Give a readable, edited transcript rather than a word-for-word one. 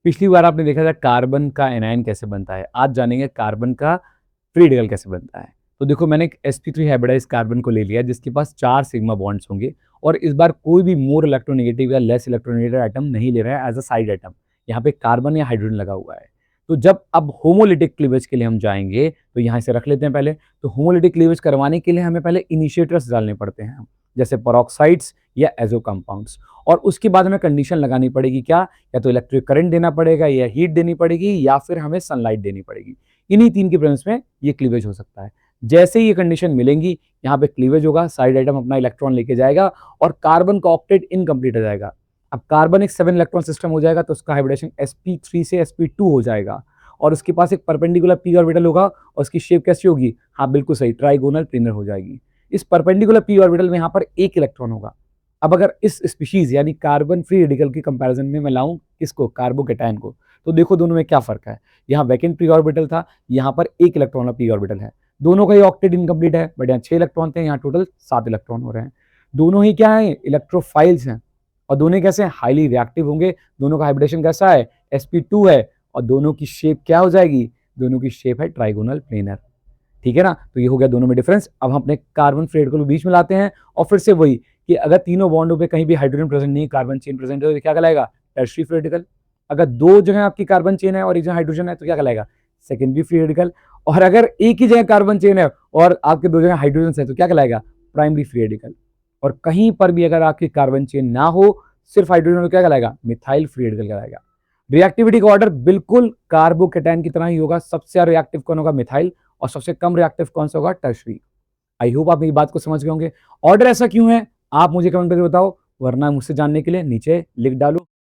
पिछली बार आपने देखा था कार्बन का एनायन कैसे बनता है, आज जानेंगे कार्बन का फ्री रेडिकल कैसे बनता है। तो देखो मैंने एक sp3 हाइब्रिडाइज्ड कार्बन को ले लिया जिसके पास 4 सिग्मा बॉन्ड्स होंगे और इस बार कोई भी मोर इलेक्ट्रोनेगेटिव या लेस इलेक्ट्रोनेगेटिव आइटम नहीं ले रहा है एज अ साइड आइटम। यहाँ पे कार्बन या हाइड्रोजन लगा हुआ है। तो जब अब होमोलिटिक क्लीवेज के लिए हम जाएंगे तो यहाँ से रख लेते हैं पहले। तो होमोलिटिक क्लीवेज करवाने के लिए हमें पहले इनिशिएटर्स डालने पड़ते हैं, जैसे पेरोक्साइड्स या एजो कंपाउंड्स। और उसके बाद हमें कंडीशन लगानी पड़ेगी क्या, या तो इलेक्ट्रिक करंट देना पड़ेगा या हीट देनी पड़ेगी या फिर हमें सनलाइट देनी पड़ेगी। इन्हीं तीन की प्रेजेंस में ये क्लीवेज हो सकता है। जैसे ही ये कंडीशन मिलेंगी यहाँ पे क्लीवेज होगा, साइड आइटम अपना इलेक्ट्रॉन लेके जाएगा और कार्बन का ऑक्टेट इनकम्प्लीट हो जाएगा। अब कार्बन एक 7 इलेक्ट्रॉन सिस्टम हो जाएगा तो उसका हाइब्रिडेशन sp3 से sp2 हो जाएगा और उसके पास एक परपेंडिकुलर p ऑर्बिटल होगा और उसकी शेप कैसी होगी, हाँ बिल्कुल सही, ट्राइगोनल प्लेनर हो जाएगी। इस परपेंडिकुलर p ऑर्बिटल में यहाँ पर एक इलेक्ट्रॉन होगा। अब अगर इस स्पीशीज यानी कार्बन फ्री रेडिकल की कंपैरिजन में मैं लाऊं किसको, कार्बोकेटायन को, तो देखो दोनों में क्या फर्क है। यहाँ वैकेंट p ऑर्बिटल था, यहाँ पर एक इलेक्ट्रॉन p ऑर्बिटल है। दोनों का ही ऑक्टेट इनकम्प्लीट है, बट यहाँ 6 इलेक्ट्रॉन थे, यहाँ टोटल 7 इलेक्ट्रॉन हो रहे हैं। दोनों ही क्या है, इलेक्ट्रोफाइल्स हैं और दोनों कैसे हैं, हाईली रिएक्टिव होंगे। दोनों का हाइब्रिडेशन कैसा है, sp2 है और दोनों की शेप क्या हो जाएगी, दोनों की शेप है ट्राइगोनल प्लेनर। ठीक है ना, तो ये हो गया दोनों में डिफरेंस। अब हम अपने कार्बन फ्री रेडिकल को बीच में लाते हैं और फिर से वही कि अगर तीनों बॉन्डों पे कहीं भी हाइड्रोजन प्रेजेंट नहीं, कार्बन चेन प्रेजेंट है तो क्या कहलाएगा, टर्शियरी फ्री रेडिकल। अगर दो जगह आपकी कार्बन चेन है और एक जगह हाइड्रोजन है तो क्या कहलाएगा, सेकेंडरी फ्री रेडिकल। और अगर एक ही जगह कार्बन चेन है और आपके दो जगह हाइड्रोजन है तो क्या कहलाएगा, प्राइमरी फ्री रेडिकल। और कहीं पर भी अगर आपकी कार्बन चेन ना हो, सिर्फ हाइड्रोजन हो, क्या कहलाएगा, मिथाइल फ्री रेडिकल कहलाएगा। रिएक्टिविटी का ऑर्डर बिल्कुल कार्बोकेटायन की तरह ही होगा। सबसे ज्यादा रिएक्टिव कौन होगा, मिथाइल, और सबसे कम रिएक्टिव कौन सा होगा, टर्शियरी। आई होप आप मेरी बात को समझ गए होंगे। ऑर्डर ऐसा क्यों है आप मुझे कमेंट करके बताओ, वरना मुझसे जानने के लिए नीचे लिख डालो।